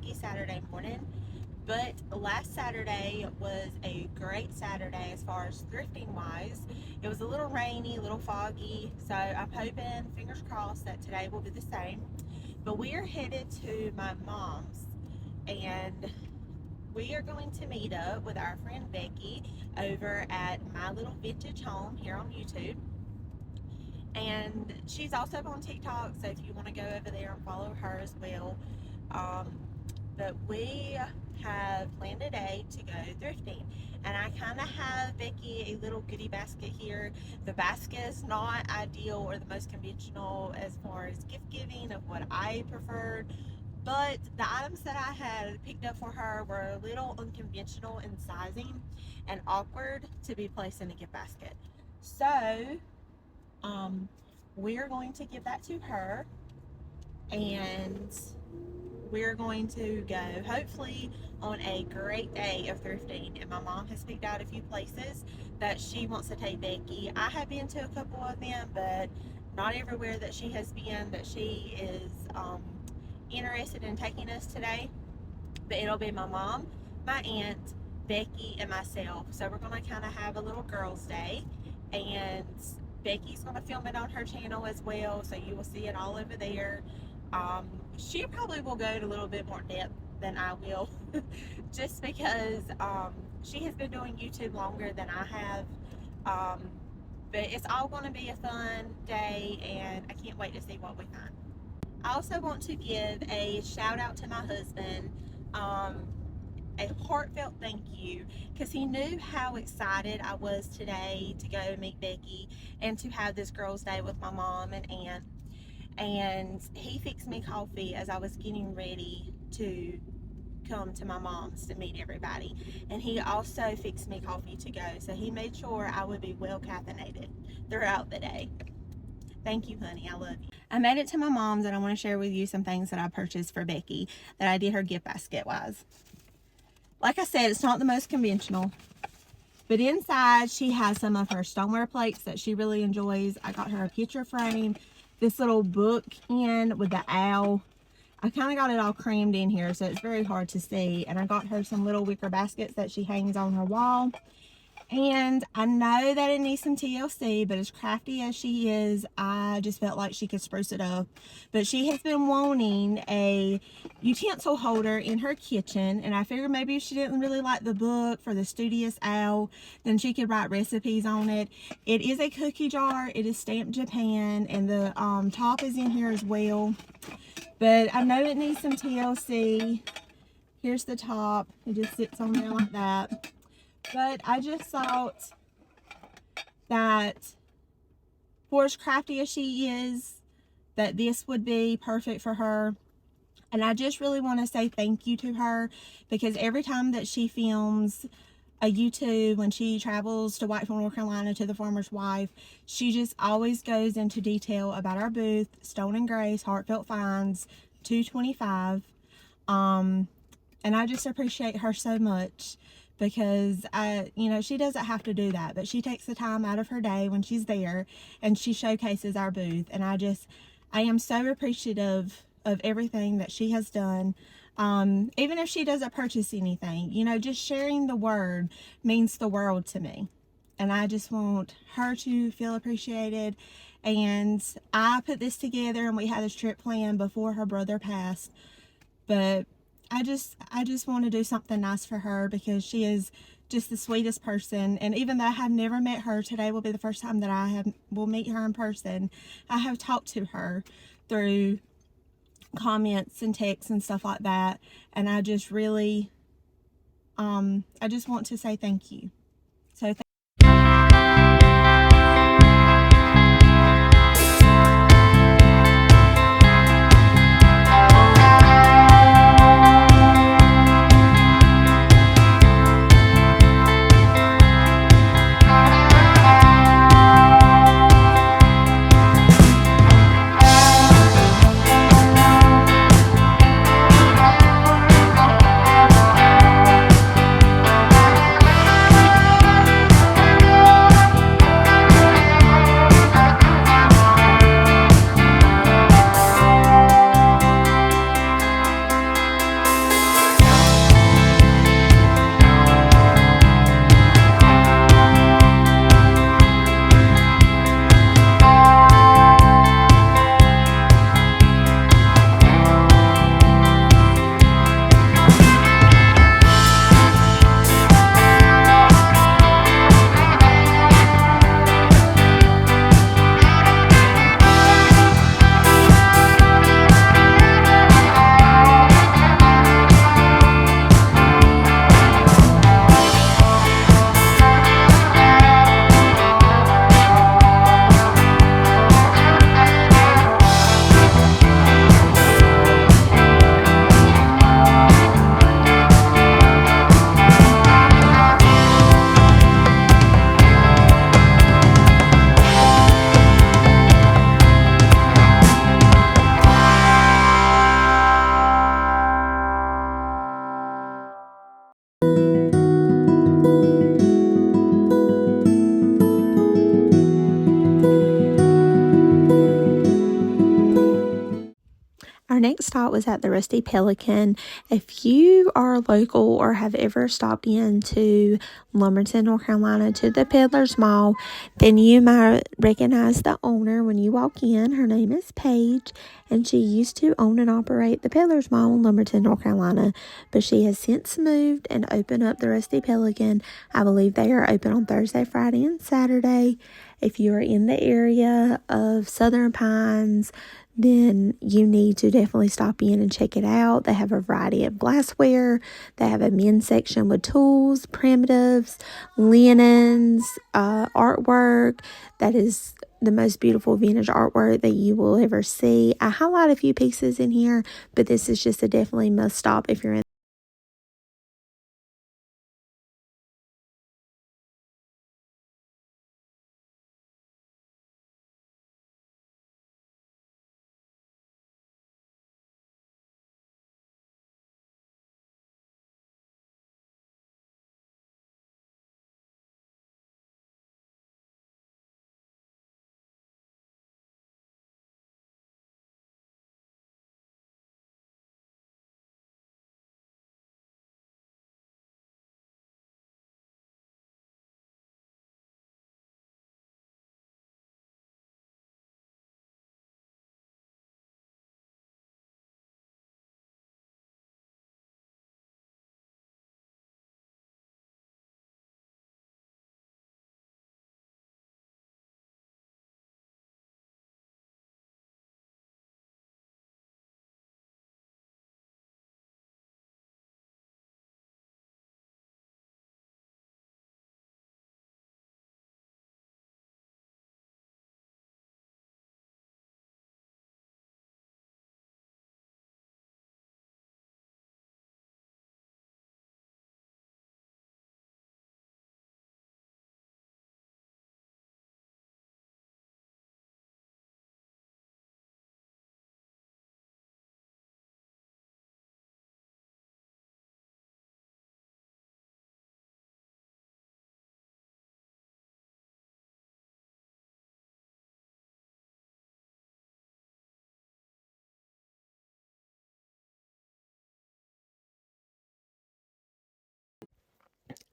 foggy Saturday morning. But last Saturday was a great Saturday as far as thrifting wise. It was a little rainy, a little foggy, so I'm hoping, fingers crossed, that today will be the same. But we are headed to my mom's, and we are going to meet up with our friend Becky over at My Little Vintage Home here on YouTube. And she's also on TikTok, so if you want to go over there and follow her as well. But we have planned a day to go thrifting, and I kind of have Becky a little goodie basket here. The basket is not ideal or the most conventional as far as gift giving of what I preferred, but the items that I had picked up for her were a little unconventional in sizing and awkward to be placed in a gift basket. So we're going to give that to her, and we're going to go hopefully on a great day of thrifting. And my mom has picked out a few places that she wants to take Becky. I have been to a couple of them, but not everywhere that she has been that she is interested in taking us today. But it'll be my mom, my aunt, Becky, and myself. So we're going to kind of have a little girls' day, and Becky's going to film it on her channel as well, so you will see it all over there. She probably will go to a little bit more depth than I will, just because she has been doing YouTube longer than I have. But it's all going to be a fun day, and I can't wait to see what we find. I also want to give a shout out to my husband, a heartfelt thank you, because he knew how excited I was today to go meet Becky and to have this girls' day with my mom and aunt. And he fixed me coffee as I was getting ready to come to my mom's to meet everybody. And he also fixed me coffee to go, so he made sure I would be well caffeinated throughout the day. Thank you, honey. I love you. I made it to my mom's, and I want to share with you some things that I purchased for Becky that I did her gift basket wise. Like I said, it's not the most conventional, but inside she has some of her stoneware plates that she really enjoys. I got her a picture frame, this little book in with the owl. I kind of got it all crammed in here, so it's very hard to see. And I got her some little wicker baskets that she hangs on her wall. And I know that it needs some TLC, but as crafty as she is, I just felt like she could spruce it up. But she has been wanting a utensil holder in her kitchen, and I figured maybe if she didn't really like the book for the Studious Owl, then she could write recipes on it. It is a cookie jar. It is stamped Japan, and the top is in here as well. But I know it needs some TLC. Here's the top. It just sits on there like that. But I just thought that for as crafty as she is, that this would be perfect for her. And I just really want to say thank you to her, because every time that she films a YouTube, when she travels to Whiteville, North Carolina to the Farmer's Wife, she just always goes into detail about our booth, Stone and Grace, Heartfelt Finds, 225. And I just appreciate her so much, because she doesn't have to do that, but she takes the time out of her day when she's there and she showcases our booth. And I am so appreciative of everything that she has done. Even if she doesn't purchase anything, just sharing the word means the world to me. And I just want her to feel appreciated. And I put this together, and we had this trip planned before her brother passed, but I just want to do something nice for her, because she is just the sweetest person. And even though I have never met her, today will be the first time that I will meet her in person. I have talked to her through comments and texts and stuff like that, and I just really I just want to say thank you. So next stop was at the Rusty Pelican. If you are local or have ever stopped into Lumberton, North Carolina to the Peddler's Mall, then you might recognize the owner when you walk in. Her name is Paige, and she used to own and operate the Peddler's Mall in Lumberton, North Carolina, but she has since moved and opened up the Rusty Pelican. I believe they are open on Thursday, Friday, and Saturday. If you are in the area of Southern Pines, then you need to definitely stop in and check it out. They have a variety of glassware. They have a men's section with tools, primitives, linens, artwork. That is the most beautiful vintage artwork that you will ever see. I highlight a few pieces in here, but this is just a definitely must stop if you're in.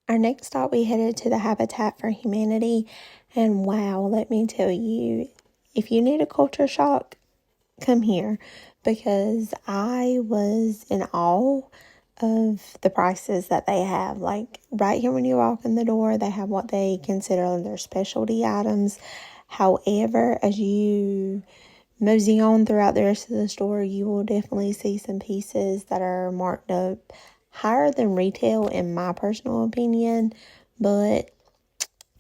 Our next stop, we headed to the Habitat for Humanity, and wow, let me tell you, if you need a culture shock, come here, because I was in awe of the prices that they have. Like right here when you walk in the door, they have what they consider their specialty items. However, as you mosey on throughout the rest of the store, you will definitely see some pieces that are marked up higher than retail in my personal opinion, but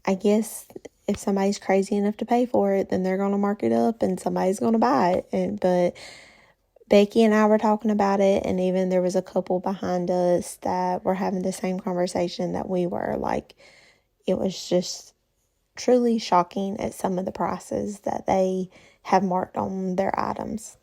I guess if somebody's crazy enough to pay for it, then they're going to mark it up and somebody's going to buy it. But Becky and I were talking about it, and even there was a couple behind us that were having the same conversation that we were. Like, it was just truly shocking at some of the prices that they have marked on their items.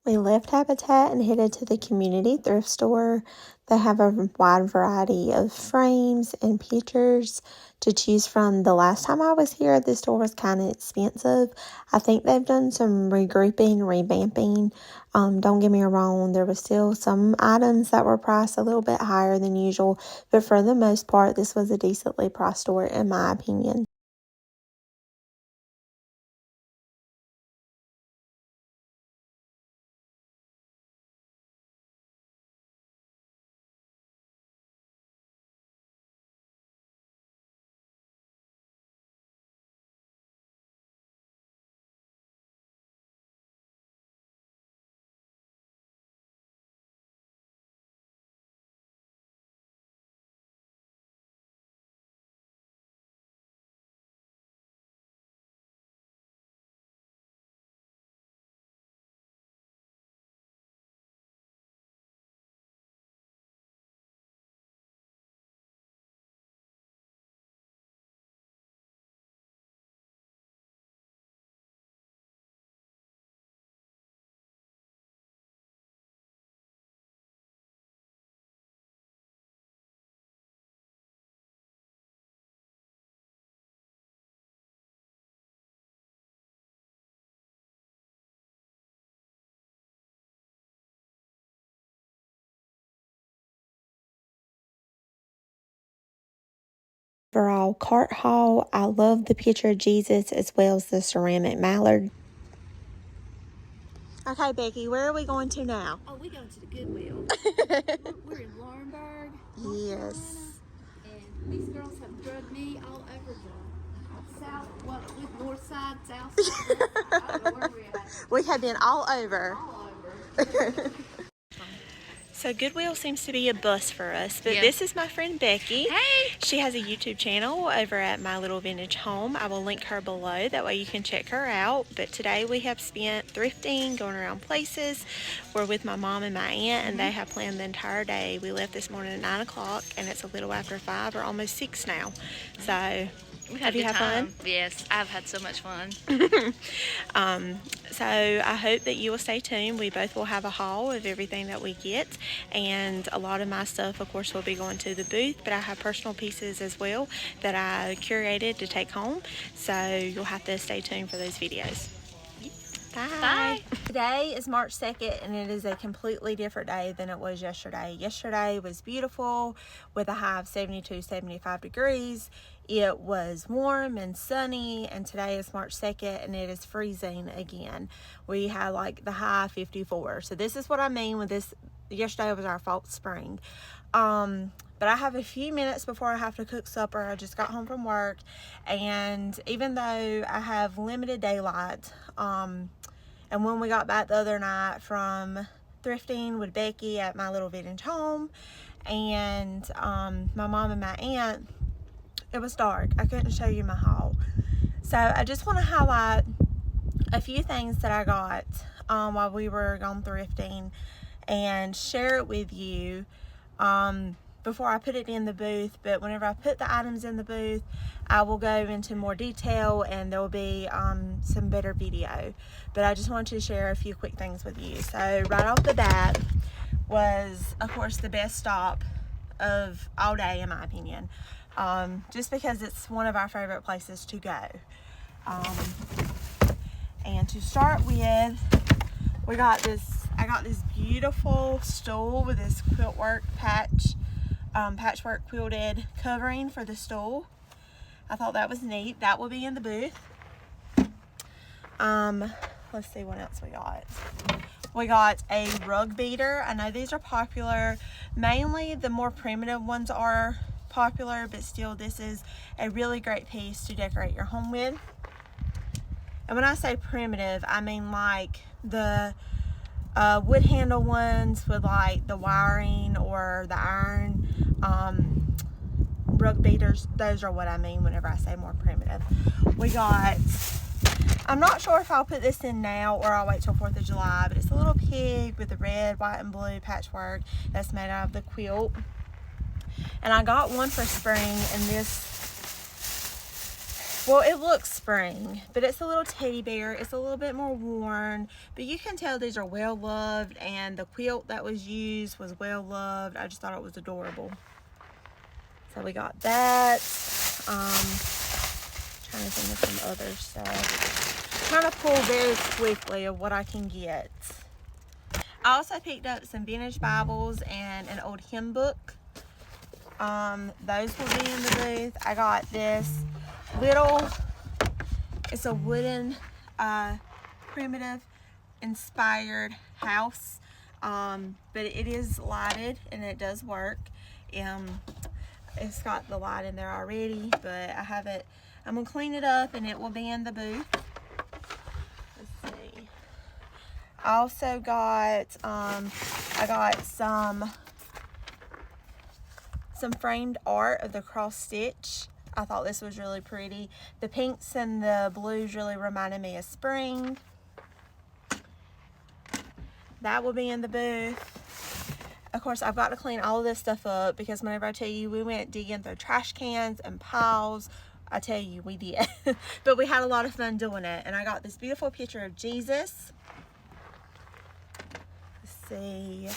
We left Habitat and headed to the community thrift store. They have a wide variety of frames and pictures to choose from. The last time I was here, the store was kind of expensive. I think they've done some regrouping, revamping. Don't get me wrong, there was still some items that were priced a little bit higher than usual, but for the most part, this was a decently priced store in my opinion. Overall cart haul. I love the picture of Jesus as well as the ceramic mallard. Okay, Becky, where are we going to now? Oh, we're going to the Goodwill. we're in Laurinburg, North Yes. Carolina, and these girls have drugged me all over the south, north side, south side, west side. I don't know where we're at. We have been all over. All over. So Goodwill seems to be a bust for us, but Yeah. This is my friend Becky. Hey! She has a YouTube channel over at My Little Vintage Home. I will link her below, that way you can check her out. But today we have spent thrifting, going around places. We're with my mom and my aunt, and they have planned the entire day. We left this morning at 9 o'clock, and it's a little after 5 or almost 6 now. So have you had fun? Yes, I've had so much fun. So I hope that you will stay tuned. We both will have a haul of everything that we get, and a lot of my stuff, of course, will be going to the booth, but I have personal pieces as well that I curated to take home, so you'll have to stay tuned for those videos. Bye. Bye. Today is March 2nd, and it is a completely different day than it was yesterday. Yesterday was beautiful with a high of 72, 75 degrees. It was warm and sunny, and today is March 2nd, and it is freezing again. We had like the high 54. So this is what I mean with this. Yesterday was our false spring. But I have a few minutes before I have to cook supper. I just got home from work, and even though I have limited daylight, and when we got back the other night from thrifting with Becky at My Little Vintage Home, and my mom and my aunt, it was dark. I couldn't show you my haul. So I just want to highlight a few things that I got while we were gone thrifting and share it with you before I put it in the booth. But whenever I put the items in the booth, I will go into more detail, and there will be some better video. But I just wanted to share a few quick things with you. So right off the bat was, of course, the best stop of all day in my opinion, just because it's one of our favorite places to go. And to start with, I got this beautiful stool with this quilt work patchwork quilted covering for the stool. I thought that was neat. That will be in the booth. Let's see what else we got. We got a rug beater. I know these are popular. Mainly the more primitive ones are popular, but still this is a really great piece to decorate your home with. And when I say primitive, I mean like the wood handle ones with like the wiring or the iron rug beaters. Those are what I mean whenever I say more primitive. We got, I'm not sure if I'll put this in now or I'll wait till 4th of July, but it's a little pig with the red, white, and blue patchwork that's made out of the quilt. And I got one for spring, and this Well, it looks spring, but it's a little teddy bear. It's a little bit more worn, but you can tell these are well loved, and the quilt that was used was well loved. I just thought it was adorable. So we got that. Trying to think of some other stuff. Trying to pull very quickly of what I can get. I also picked up some vintage Bibles and an old hymn book. Those will be in the booth. I got this little, it's a wooden primitive inspired house, but it is lighted and it does work. It's got the light in there already, but I have it, I'm gonna clean it up and it will be in the booth. Let's see. I also got I got some framed art of the cross stitch. I thought this was really pretty. The pinks and the blues really reminded me of spring. That will be in the booth. Of course, I've got to clean all of this stuff up because whenever I tell you we went digging through trash cans and piles, I tell you we did. But we had a lot of fun doing it. And I got this beautiful picture of Jesus. Let's see.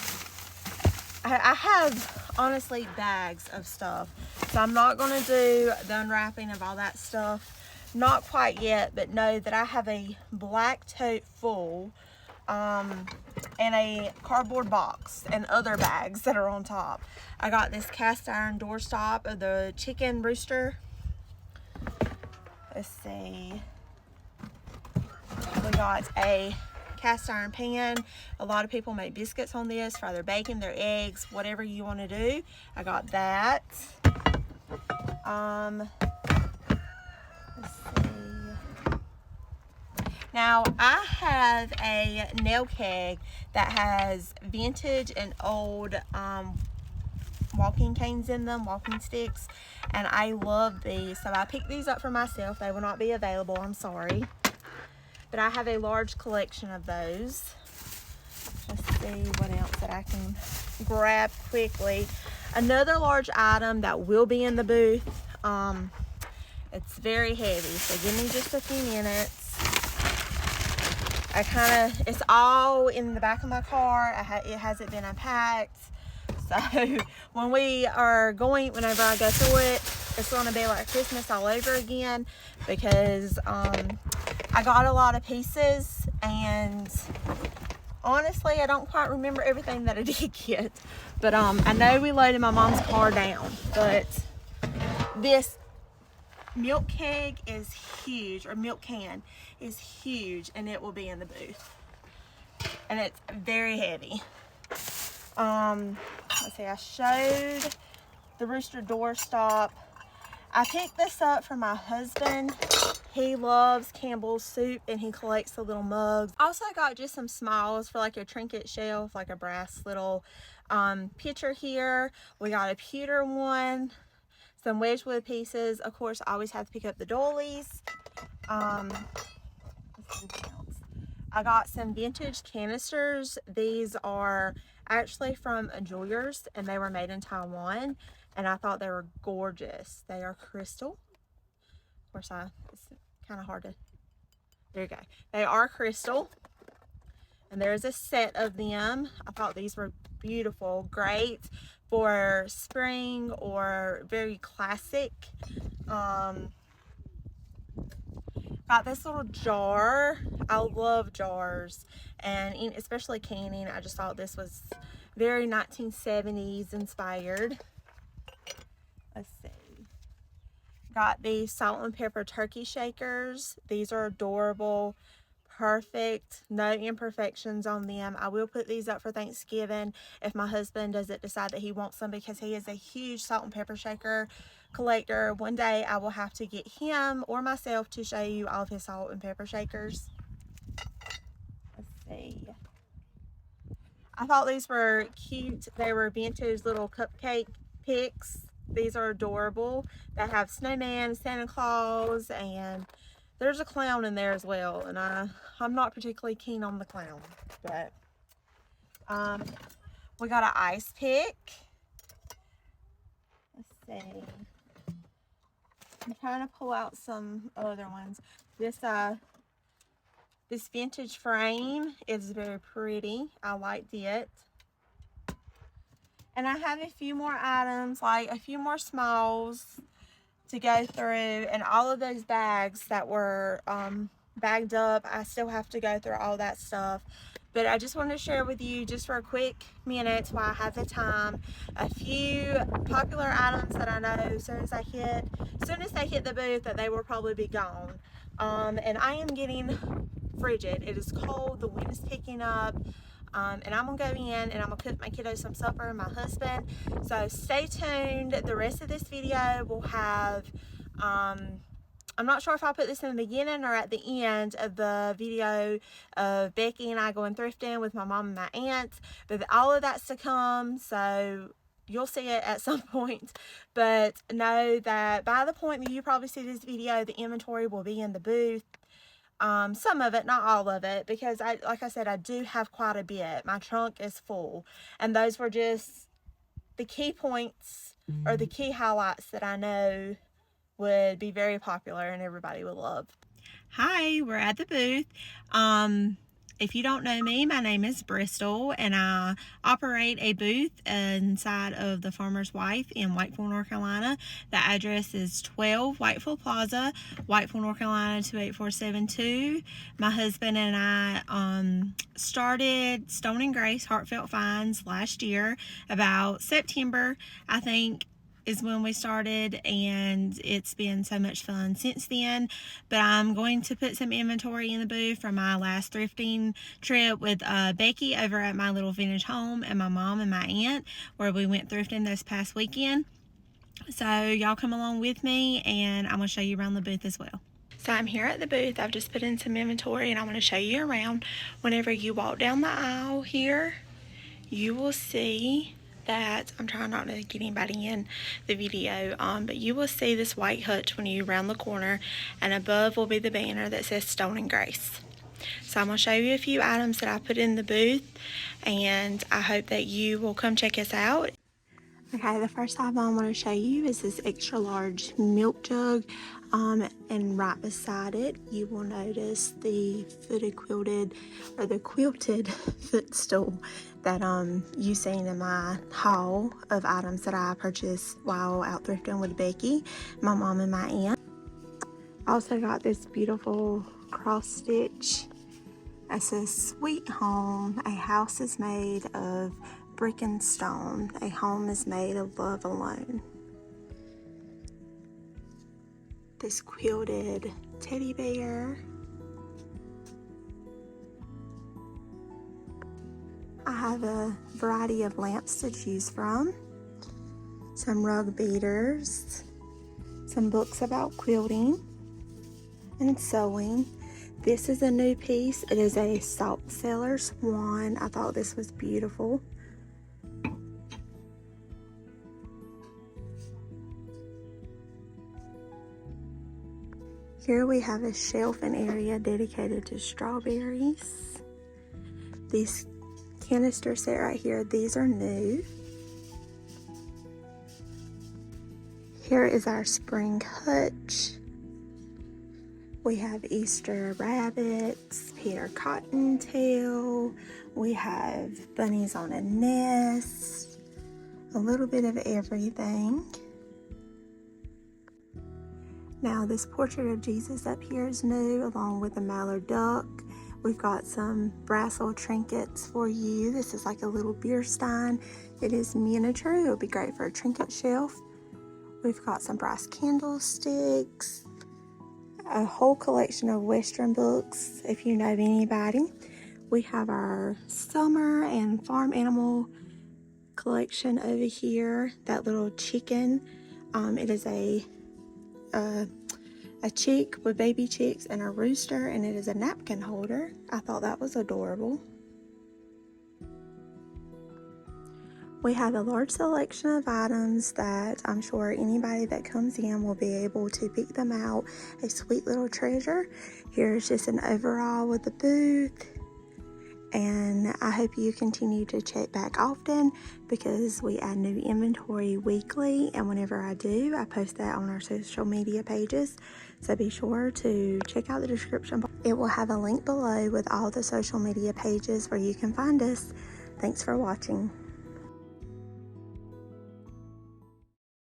I have, honestly, bags of stuff. So I'm not going to do the unwrapping of all that stuff. Not quite yet, but know that I have a black tote full and a cardboard box and other bags that are on top. I got this cast iron doorstop of the chicken rooster. Let's see. We got a cast iron pan. A lot of people make biscuits on this for their bacon, their eggs, whatever you want to do. I got that. Let's see. Now I have a nail keg that has vintage and old walking canes in them, walking sticks, and I love these. So I picked these up for myself. They will not be available, I'm sorry. But I have a large collection of those. Let's see what else that I can grab quickly. Another large item that will be in the booth. It's very heavy, so give me just a few minutes. It's all in the back of my car. It hasn't been unpacked. So when we are going, whenever I go through it, it's going to be like Christmas all over again because I got a lot of pieces, and honestly, I don't quite remember everything that I did get. But I know we loaded my mom's car down, but this milk keg is huge, or milk can is huge, and it will be in the booth. And it's very heavy. Let's see, I showed the rooster doorstop. I picked this up for my husband. He loves Campbell's soup and he collects the little mugs. Also got just some smiles for like a trinket shelf, like a brass little pitcher here. We got a pewter one, some Wedgwood pieces. Of course, I always have to pick up the doilies. Let's see what else. I got some vintage canisters. These are actually from a jeweler's and they were made in Taiwan, and I thought they were gorgeous. They are crystal. Of course, it's kind of hard to, there you go. They are crystal, and there's a set of them. I thought these were beautiful, great for spring or very classic. Got this little jar. I love jars, and especially canning. I just thought this was very 1970s inspired. Let's see. Got these salt and pepper turkey shakers. These are adorable, perfect, no imperfections on them. I will put these up for Thanksgiving if my husband doesn't decide that he wants some, because he is a huge salt and pepper shaker collector. One day I will have to get him or myself to show you all of his salt and pepper shakers. Let's see. I thought these were cute. They were vintage little cupcake picks. These are adorable. They have snowman, Santa Claus, and there's a clown in there as well. And I'm not particularly keen on the clown, but we got an ice pick. Let's see. I'm trying to pull out some other ones. This vintage frame is very pretty. I liked it. And I have a few more items, like a few more smalls to go through, and all of those bags that were bagged up, I still have to go through all that stuff. But I just wanted to share with you, just for a quick minute while I have the time, a few popular items that I know as soon as they hit the booth, that they will probably be gone. And I am getting frigid. It is cold, the wind is picking up. And I'm gonna go in and I'm gonna cook my kiddos some supper and my husband. So stay tuned. The rest of this video will have, I'm not sure if I'll put this in the beginning or at the end of the video of Becky and I going thrifting with my mom and my aunt, but all of that's to come, so you'll see it at some point. But know that by the point that you probably see this video, the inventory will be in the booth. Some of it, not all of it, because like I said, I do have quite a bit. My trunk is full, and those were just the key points or the key highlights that I know would be very popular and everybody would love. Hi, we're at the booth. If you don't know me, my name is Bristol, and I operate a booth inside of the Farmer's Wife in Whiteville, North Carolina. The address is 12 Whiteville Plaza, Whiteville, North Carolina 28472. My husband and I started Stone and Grace Heartfelt Finds last year, about September, I think, is when we started, and it's been so much fun since then. But I'm going to put some inventory in the booth from my last thrifting trip with Becky over at my little vintage home, and my mom and my aunt, where we went thrifting this past weekend. So y'all come along with me, and I'm going to show you around the booth as well. So I'm here at the booth. I've just put in some inventory, and I'm going to show you around. Whenever you walk down the aisle here, you will see that, I'm trying not to get anybody in the video, but you will see this white hutch when you round the corner, and above will be the banner that says Stone and Grace. So I'm going to show you a few items that I put in the booth, and I hope that you will come check us out. Okay, the first item I want to show you is this extra large milk jug, and right beside it you will notice the quilted footstool that you seen in my haul of items that I purchased while out thrifting with Becky, my mom, and my aunt. I also got this beautiful cross stitch. It says Sweet Home, a house is made of brick and stone, a home is made of love alone. This quilted teddy bear. I have a variety of lamps to choose from, some rug beaters, some books about quilting and sewing. This is a new piece. It is a salt cellar swan. I thought this was beautiful. Here we have a shelf and area dedicated to strawberries. These canister set right here, these are new. Here is our spring hutch. We have Easter rabbits, Peter Cottontail. We have bunnies on a nest. A little bit of everything. Now this portrait of Jesus up here is new, along with a mallard duck. We've got some brassel trinkets for you. This is like a little beer stein. It is miniature. It would be great for a trinket shelf. We've got some brass candlesticks, a whole collection of Western books, if you know of anybody. We have our summer and farm animal collection over here. That little chicken, it is a chick with baby chicks and a rooster, and it is a napkin holder. I thought that was adorable. We have a large selection of items that I'm sure anybody that comes in will be able to pick them out. A sweet little treasure. Here's just an overall with the booth and I hope you continue to check back often because we add new inventory weekly, and whenever I do, I post that on our social media pages. So be sure to check out the description box. It will have a link below with all the social media pages where you can find us. Thanks for watching.